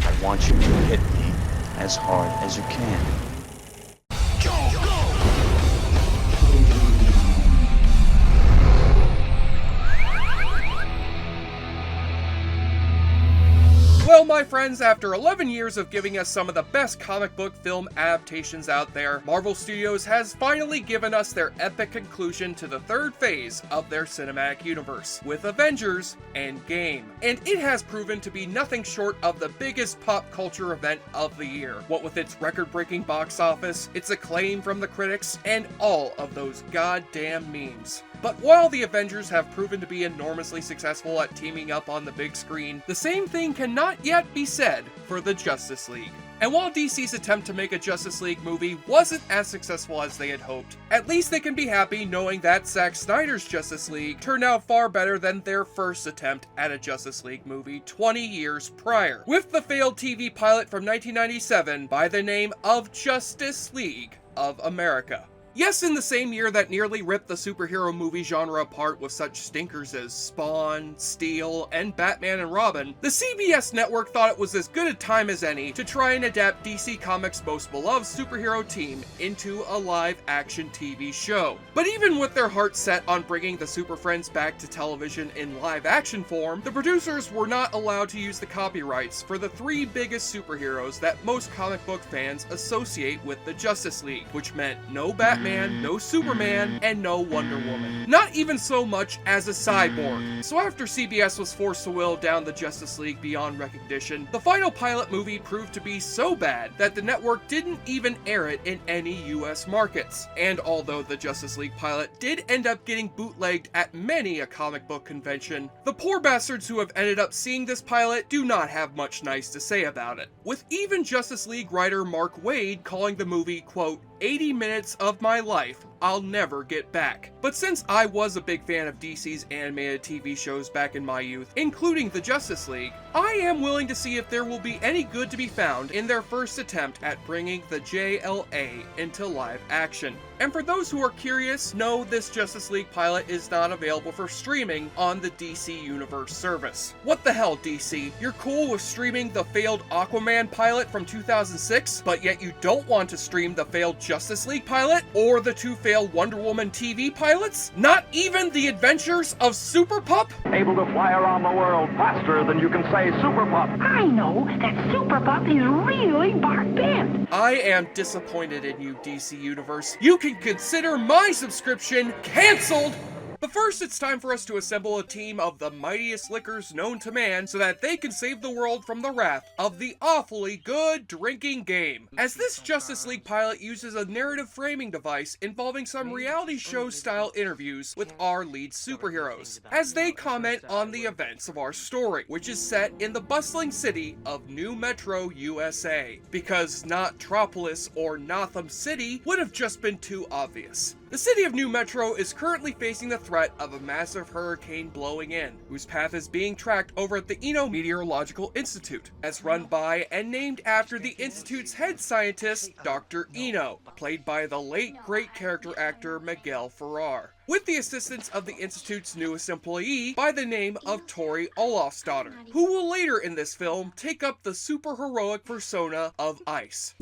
I want you to hit me as hard as you can. Well, my friends, after 11 years of giving us some of the best comic book film adaptations out there, Marvel Studios has finally given us their epic conclusion to the third phase of their cinematic universe, with Avengers Endgame. And it has proven to be nothing short of the biggest pop culture event of the year, what with its record-breaking box office, its acclaim from the critics, and all of those goddamn memes. But while the Avengers have proven to be enormously successful at teaming up on the big screen, the same thing cannot yet be said for the Justice League. And while DC's attempt to make a Justice League movie wasn't as successful as they had hoped, at least they can be happy knowing that Zack Snyder's Justice League turned out far better than their first attempt at a Justice League movie 20 years prior, with the failed TV pilot from 1997 by the name of Justice League of America. Yes, in the same year that nearly ripped the superhero movie genre apart with such stinkers as Spawn, Steel, and Batman and Robin, the CBS network thought it was as good a time as any to try and adapt DC Comics' most beloved superhero team into a live-action TV show. But even with their hearts set on bringing the Super Friends back to television in live-action form, the producers were not allowed to use the copyrights for the three biggest superheroes that most comic book fans associate with the Justice League, which meant no Batman, no Superman, and no Wonder Woman. Not even so much as a cyborg. So after CBS was forced to whittle down the Justice League beyond recognition, the final pilot movie proved to be so bad that the network didn't even air it in any US markets. And although the Justice League pilot did end up getting bootlegged at many a comic book convention, the poor bastards who have ended up seeing this pilot do not have much nice to say about it. With even Justice League writer Mark Waid calling the movie, quote, 80 minutes of my life I'll never get back. But since I was a big fan of DC's animated TV shows back in my youth, including the Justice League, I am willing to see if there will be any good to be found in their first attempt at bringing the JLA into live action. And for those who are curious, no, this Justice League pilot is not available for streaming on the DC Universe service. What the hell, DC? You're cool with streaming the failed Aquaman pilot from 2006, but yet you don't want to stream the failed Justice League pilot, or the two failed Wonder Woman TV pilots? Not even the adventures of Super Pup? Able to fly around the world faster than you can say Super Pup. I know that Super Pup is really Bart Bent. I am disappointed in you, DC Universe. You can consider my subscription canceled! But first, it's time for us to assemble a team of the mightiest lickers known to man so that they can save the world from the wrath of the awfully good drinking game. As this Justice League pilot uses a narrative framing device involving some reality show style interviews with our lead superheroes, as they comment on the events of our story, which is set in the bustling city of New Metro, USA. Because not Tropolis or Notham City would have just been too obvious. The city of New Metro is currently facing the threat of a massive hurricane blowing in, whose path is being tracked over at the Eno Meteorological Institute, as run by and named after the Institute's head scientist, Dr. Eno, played by the late great character actor Miguel Ferrer, with the assistance of the Institute's newest employee by the name of Tori Olafsdottir, who will later in this film take up the super-heroic persona of Ice,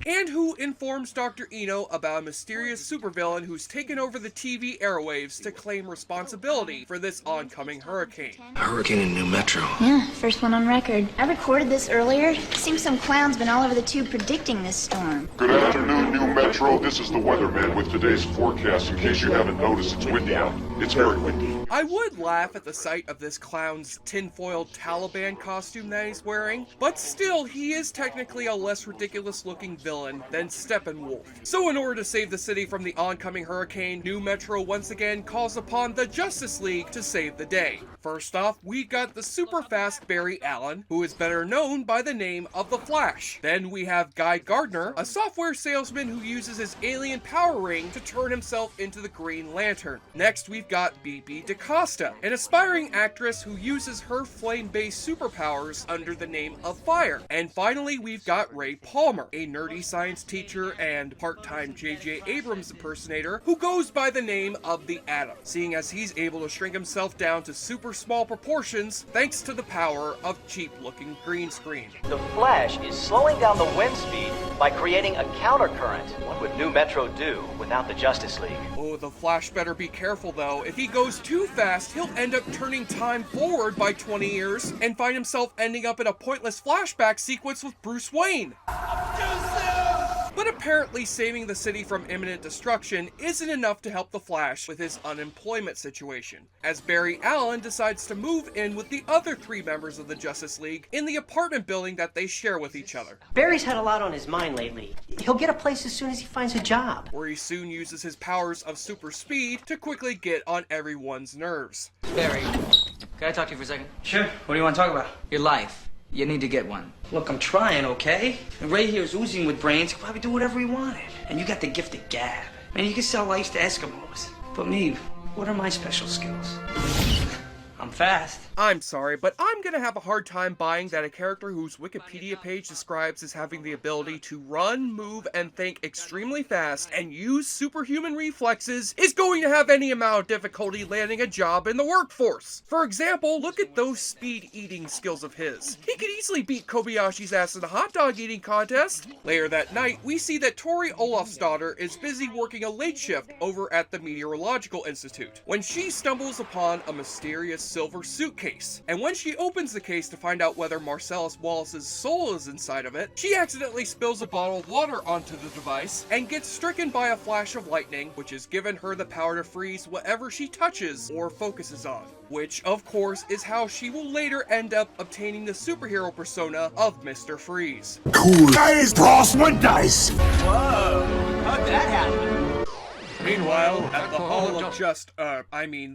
and who informs Dr. Eno about a mysterious supervillain who's taken over the TV airwaves to claim responsibility for this oncoming hurricane. A hurricane in New Metro. Yeah, first one on record. I recorded this earlier. Seems some clown's been all over the tube predicting this storm. Good afternoon, New Metro. This is the weatherman with today's forecast. In case you haven't noticed, it's windy out. It's very windy. I would laugh at the sight of this clown's tinfoil Taliban costume that he's wearing, but still, he is technically a less ridiculous-looking villain than Steppenwolf. So in order to save the city from the oncoming hurricane, New Metro once again calls upon the Justice League to save the day. First off, we got the super fast Barry Allen, who is better known by the name of the Flash. Then we have Guy Gardner, a software salesman who uses his alien power ring to turn himself into the Green Lantern. Next, we've got B.B. DaCosta, an aspiring actress who uses her flame-based superpowers under the name of Fire. And finally, we've got Ray Palmer, a nerdy science teacher and part-time J.J. Abrams impersonator who goes by the name of the Atom, seeing as he's able to shrink himself down to super small proportions thanks to the power of cheap-looking green screen. The Flash is slowing down the wind speed by creating a countercurrent. What would New Metro do without the Justice League? Oh, the Flash better be careful though. If he goes too fast, he'll end up turning time forward by 20 years and find himself ending up in a pointless flashback sequence with Bruce Wayne. But apparently saving the city from imminent destruction isn't enough to help the Flash with his unemployment situation, as Barry Allen decides to move in with the other 3 members of the Justice League in the apartment building that they share with each other. Barry's had a lot on his mind lately. He'll get a place as soon as he finds a job. Where he soon uses his powers of super speed to quickly get on everyone's nerves. Barry, can I talk to you for a second? Sure. What do you want to talk about? Your life. You need to get one. Look, I'm trying, okay? And Ray here is oozing with brains. He could probably do whatever he wanted. And you got the gift of gab. Man, you can sell ice to Eskimos. But me, what are my special skills? I'm fast. I'm sorry, but I'm gonna have a hard time buying that a character whose Wikipedia page describes as having the ability to run, move, and think extremely fast and use superhuman reflexes is going to have any amount of difficulty landing a job in the workforce. For example, look at those speed eating skills of his. He could easily beat Kobayashi's ass in a hot dog eating contest. Later that night, we see that Tori Olafsdottir is busy working a late shift over at the Meteorological Institute when she stumbles upon a mysterious silver suitcase. And when she opens the case to find out whether Marcellus Wallace's soul is inside of it, she accidentally spills a bottle of water onto the device and gets stricken by a flash of lightning, which has given her the power to freeze whatever she touches or focuses on. Which, of course, is how she will later end up obtaining the superhero persona of Mr. Freeze. Cool guys, boss, one dice! Whoa! How'd that happen? Meanwhile, at the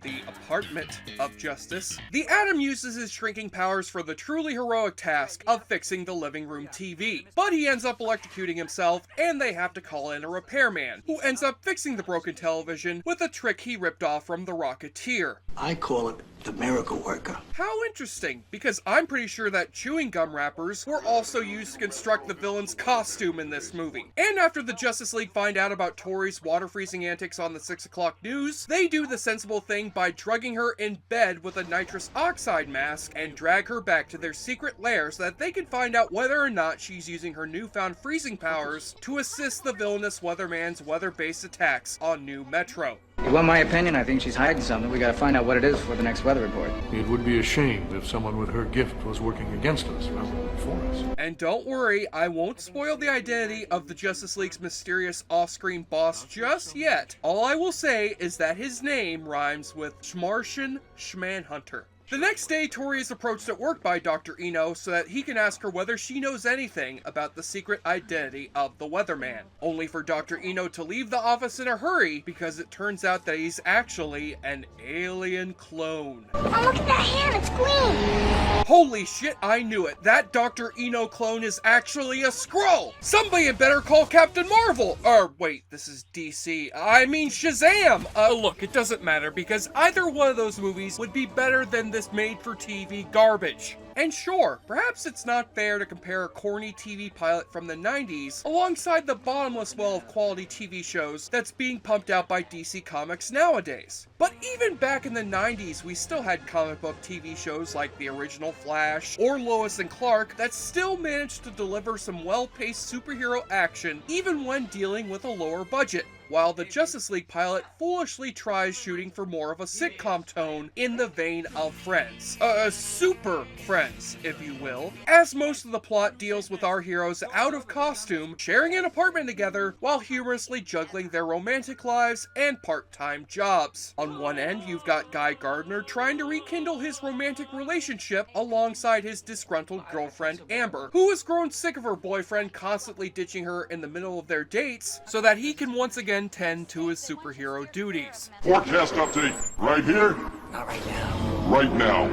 the Apartment of Justice, the Atom uses his shrinking powers for the truly heroic task of fixing the living room TV. But he ends up electrocuting himself, and they have to call in a repairman, who ends up fixing the broken television with a trick he ripped off from the Rocketeer. I call it the miracle worker. How interesting, because I'm pretty sure that chewing gum wrappers were also used to construct the villain's costume in this movie. And after the Justice League find out about Tori's water freezing antics on the 6 o'clock news, they do the sensible thing by drugging her in bed with a nitrous oxide mask and drag her back to their secret lair so that they can find out whether or not she's using her newfound freezing powers to assist the villainous weatherman's weather-based attacks on New Metro. You want my opinion? I think she's hiding something. We gotta find out what it is for the next weather report. It would be a shame if someone with her gift was working against us rather than for us. And don't worry, I won't spoil the identity of the Justice League's mysterious off-screen boss just yet. All I will say is that his name rhymes with Schmartian Schmanhunter. The next day, Tori is approached at work by Dr. Eno so that he can ask her whether she knows anything about the secret identity of the Weatherman, only for Dr. Eno to leave the office in a hurry because it turns out that he's actually an alien clone. Oh, look at that hand, it's green! Holy shit, I knew it. That Dr. Eno clone is actually a Skrull! Somebody had better call Captain Marvel! Or, wait, this is DC. I mean Shazam! Look, it doesn't matter because either one of those movies would be better than this made-for-TV garbage. And sure, perhaps it's not fair to compare a corny TV pilot from the 90s alongside the bottomless well of quality TV shows that's being pumped out by DC Comics nowadays. But even back in the 90s, we still had comic book TV shows like the original Flash or Lois and Clark that still managed to deliver some well-paced superhero action even when dealing with a lower budget, while the Justice League pilot foolishly tries shooting for more of a sitcom tone in the vein of Friends. Super Friends, if you will, as most of the plot deals with our heroes out of costume, sharing an apartment together, while humorously juggling their romantic lives and part-time jobs. On one end, you've got Guy Gardner trying to rekindle his romantic relationship alongside his disgruntled girlfriend Amber, who has grown sick of her boyfriend constantly ditching her in the middle of their dates so that he can once again tend to his superhero duties. Forecast update, right here? Not right now. Right now.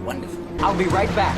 Wonderful. I'll be right back.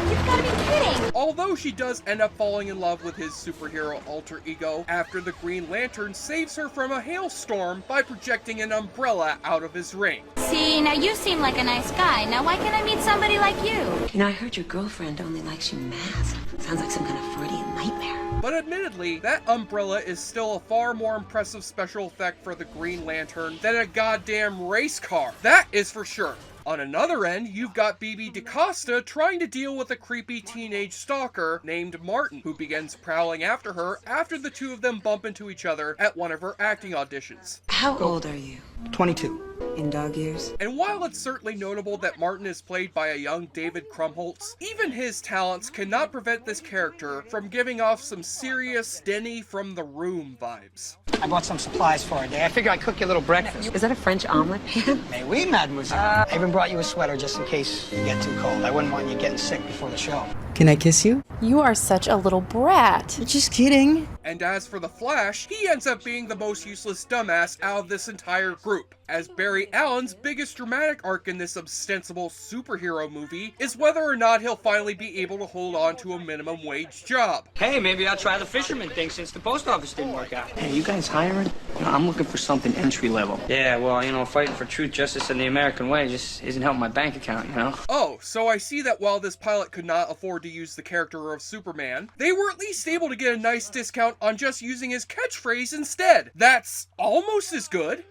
You've got to be kidding! Although she does end up falling in love with his superhero alter ego after the Green Lantern saves her from a hailstorm by projecting an umbrella out of his ring. See, now you seem like a nice guy. Now why can't I meet somebody like you? You know, I heard your girlfriend only likes you masked. Sounds like some kind of Freudian nightmare. But admittedly, that umbrella is still a far more impressive special effect for the Green Lantern than a goddamn race car. That is for sure. On another end, you've got BB DaCosta trying to deal with a creepy teenage stalker named Martin, who begins prowling after her after the two of them bump into each other at one of her acting auditions. How old are you? 22. In dog years? And while it's certainly notable that Martin is played by a young David Krumholtz, even his talents cannot prevent this character from giving off some serious Denny from the Room vibes. I bought some supplies for a day. I figure I'd cook you a little breakfast. Is that a French omelet pan? Mais oui, mademoiselle. I even brought you a sweater just in case you get too cold. I wouldn't want you getting sick before the show. Can I kiss you? You are such a little brat. Just kidding. And as for the Flash, he ends up being the most useless dumbass out of this entire group, as Barry Allen's biggest dramatic arc in this ostensible superhero movie is whether or not he'll finally be able to hold on to a minimum wage job. Hey, maybe I'll try the fisherman thing since the post office didn't work out. Hey, you guys hiring? You know, I'm looking for something entry level. Yeah, well, you know, fighting for truth, justice, and the American way just isn't helping my bank account, you know? Oh, so I see that while this pilot could not afford to use the character of Superman, they were at least able to get a nice discount on just using his catchphrase instead. That's almost as good.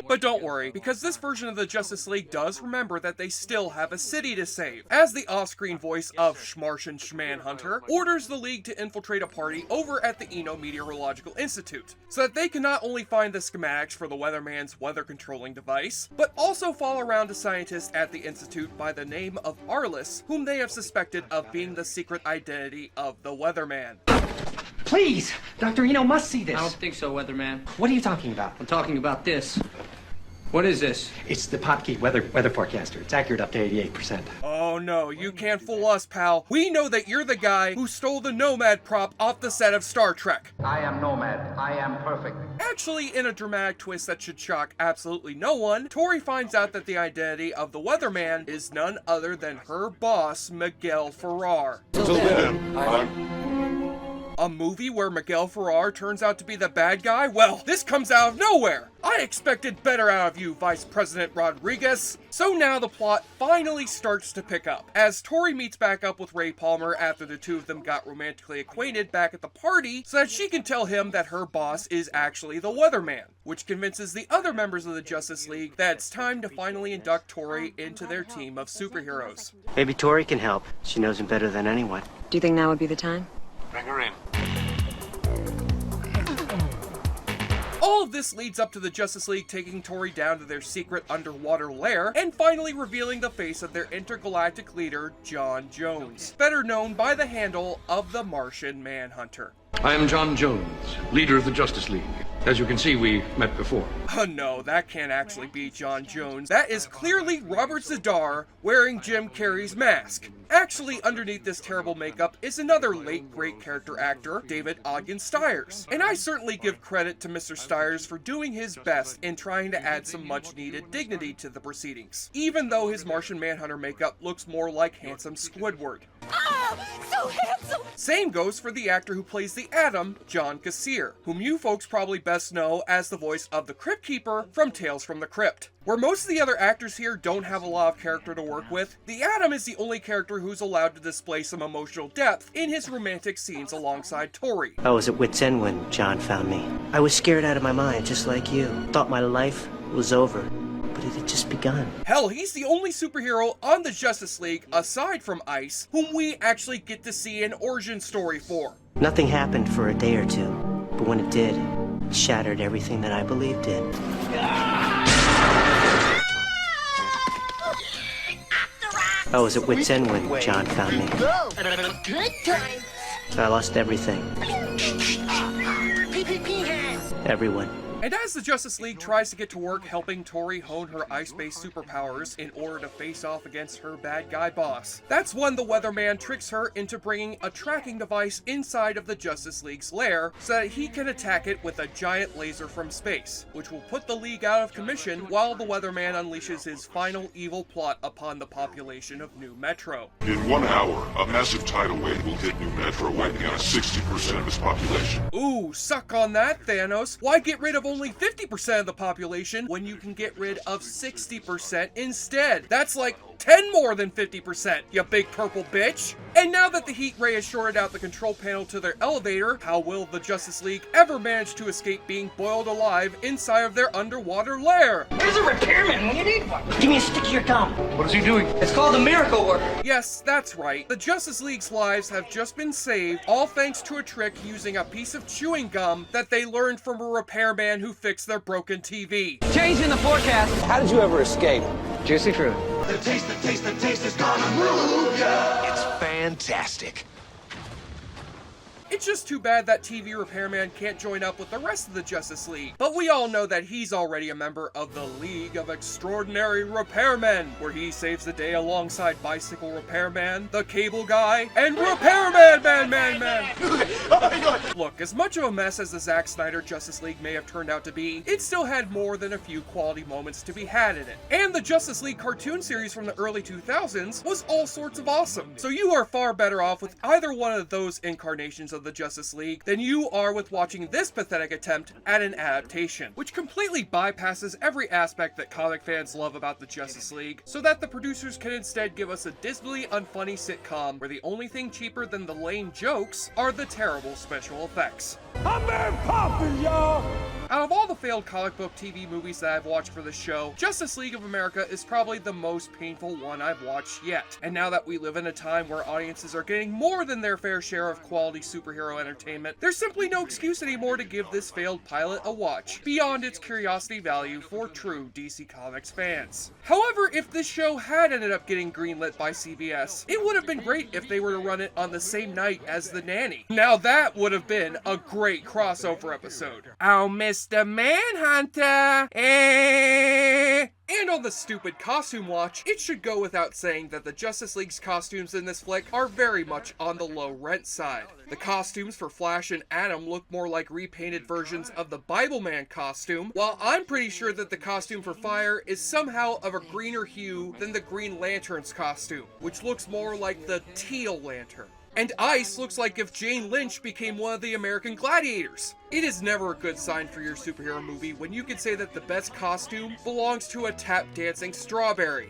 But don't worry, because this version of the Justice League does remember that they still have a city to save, as the off-screen voice of Schmartian Schmanhunter orders the League to infiltrate a party over at the Eno Meteorological Institute, so that they can not only find the schematics for the Weatherman's weather-controlling device, but also follow around a scientist at the Institute by the name of Arliss, whom they have suspected of being the secret identity of the Weatherman. Please! Dr. Eno must see this. I don't think so, Weatherman. What are you talking about? I'm talking about this. What is this? It's the Popkey weather forecaster. It's accurate up to 88%. Oh no, you can't fool us, pal. We know that you're the guy who stole the Nomad prop off the set of Star Trek. I am Nomad. I am perfect. Actually, in a dramatic twist that should shock absolutely no one, Tori finds out that the identity of the Weatherman is none other than her boss, Miguel Ferrer. Till then, A movie where Miguel Ferrer turns out to be the bad guy? Well, this comes out of nowhere! I expected better out of you, Vice President Rodriguez. So now the plot finally starts to pick up, as Tori meets back up with Ray Palmer after the two of them got romantically acquainted back at the party, so that she can tell him that her boss is actually the Weatherman, which convinces the other members of the Justice League that it's time to finally induct Tori into their team of superheroes. Maybe Tori can help. She knows him better than anyone. Do you think now would be the time? Bring her in. All of this leads up to the Justice League taking Tori down to their secret underwater lair and finally revealing the face of their intergalactic leader, John Jones, better known by the handle of the Martian Manhunter. I am John Jones, leader of the Justice League. As you can see, we met before. Oh no, that can't actually be John Jones. That is clearly Robert Zadar wearing Jim Carrey's mask. Actually, underneath this terrible makeup is another late great character actor, David Ogden Stiers. And I certainly give credit to Mr. Stiers for doing his best in trying to add some much needed dignity to the proceedings, even though his Martian Manhunter makeup looks more like handsome Squidward. Oh, so handsome! Same goes for the actor who plays the Atom, John Kassir, whom you folks probably best know as the voice of the Crypt Keeper from Tales from the Crypt. Where most of the other actors here don't have a lot of character to work with, the Atom is the only character who's allowed to display some emotional depth in his romantic scenes alongside Tori. I was at wit's end when John found me. I was scared out of my mind, just like you. Thought my life was over, but it had just begun. Hell, he's the only superhero on the Justice League, aside from Ice, whom we actually get to see an origin story for. Nothing happened for a day or two, but when it did, it shattered everything that I believed in. I was at wit's end when John found me. I lost everything. Everyone. And as the Justice League tries to get to work helping Tori hone her ice-based superpowers in order to face off against her bad guy boss, that's when the Weatherman tricks her into bringing a tracking device inside of the Justice League's lair so that he can attack it with a giant laser from space, which will put the League out of commission while the Weatherman unleashes his final evil plot upon the population of New Metro. In 1 hour, a massive tidal wave will hit New Metro, wiping out 60% of its population. Ooh, suck on that, Thanos. Why get rid of only 50% of the population when you can get rid of 60% instead? That's like 10 more than 50%, you big purple bitch! And now that the heat ray has shorted out the control panel to their elevator, how will the Justice League ever manage to escape being boiled alive inside of their underwater lair? Where's a repairman when you need one? Give me a stick of your gum. What is he doing? It's called the Miracle Worker. Yes, that's right. The Justice League's lives have just been saved, all thanks to a trick using a piece of chewing gum that they learned from a repairman who fixed their broken TV. Change in the forecast. How did you ever escape? Juicy fruit. The taste is gonna move ya. It's fantastic. It's just too bad that TV repairman can't join up with the rest of the Justice League. But we all know that he's already a member of the League of Extraordinary Repairmen, where he saves the day alongside Bicycle Repairman, the Cable Guy, and Repairman Man. Look, as much of a mess as the Zack Snyder Justice League may have turned out to be, it still had more than a few quality moments to be had in it. And the Justice League cartoon series from the early 2000s was all sorts of awesome. So you are far better off with either one of those incarnations of the Justice League than you are with watching this pathetic attempt at an adaptation, which completely bypasses every aspect that comic fans love about the Justice League, so that the producers can instead give us a dismally unfunny sitcom where the only thing cheaper than the lame jokes are the terrible special effects. I'm Mary Poppins, y'all! Out of all the failed comic book TV movies that I've watched for the show, Justice League of America is probably the most painful one I've watched yet. And now that we live in a time where audiences are getting more than their fair share of quality superhero entertainment, there's simply no excuse anymore to give this failed pilot a watch, beyond its curiosity value for true DC Comics fans. However, if this show had ended up getting greenlit by CBS, it would have been great if they were to run it on the same night as The Nanny. Now that would have been a great crossover episode. Oh, Mr. Manhunter! And on the stupid costume watch, it should go without saying that the Justice League's costumes in this flick are very much on the low rent side. The costumes for Flash and Atom look more like repainted versions of the Bible Man costume, while I'm pretty sure that the costume for Fire is somehow of a greener hue than the Green Lantern's costume, which looks more like the Teal Lantern. And Ice looks like if Jane Lynch became one of the American Gladiators. It is never a good sign for your superhero movie when you can say that the best costume belongs to a tap-dancing strawberry.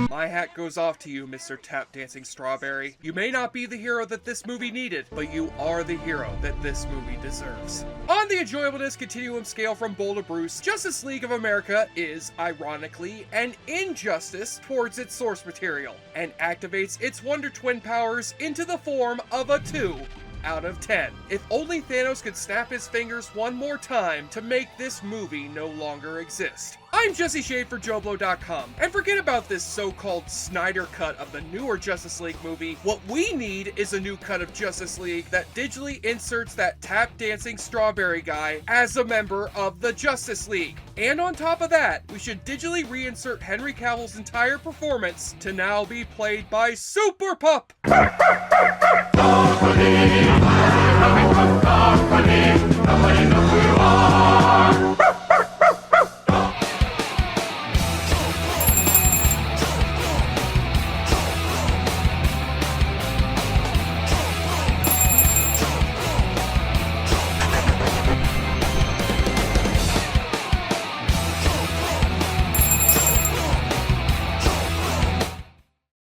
My hat goes off to you, Mr. Tap-Dancing Strawberry. You may not be the hero that this movie needed, but you are the hero that this movie deserves. On the enjoyableness continuum scale from Bull to Bruce, Justice League of America is, ironically, an injustice towards its source material, and activates its Wonder Twin powers into the form of a 2 out of 10. If only Thanos could snap his fingers one more time to make this movie no longer exist. I'm Jesse Shade for JoBlo.com, and forget about this so-called Snyder cut of the newer Justice League movie. What we need is a new cut of Justice League that digitally inserts that tap-dancing strawberry guy as a member of the Justice League. And on top of that, we should digitally reinsert Henry Cavill's entire performance to now be played by Super Pup!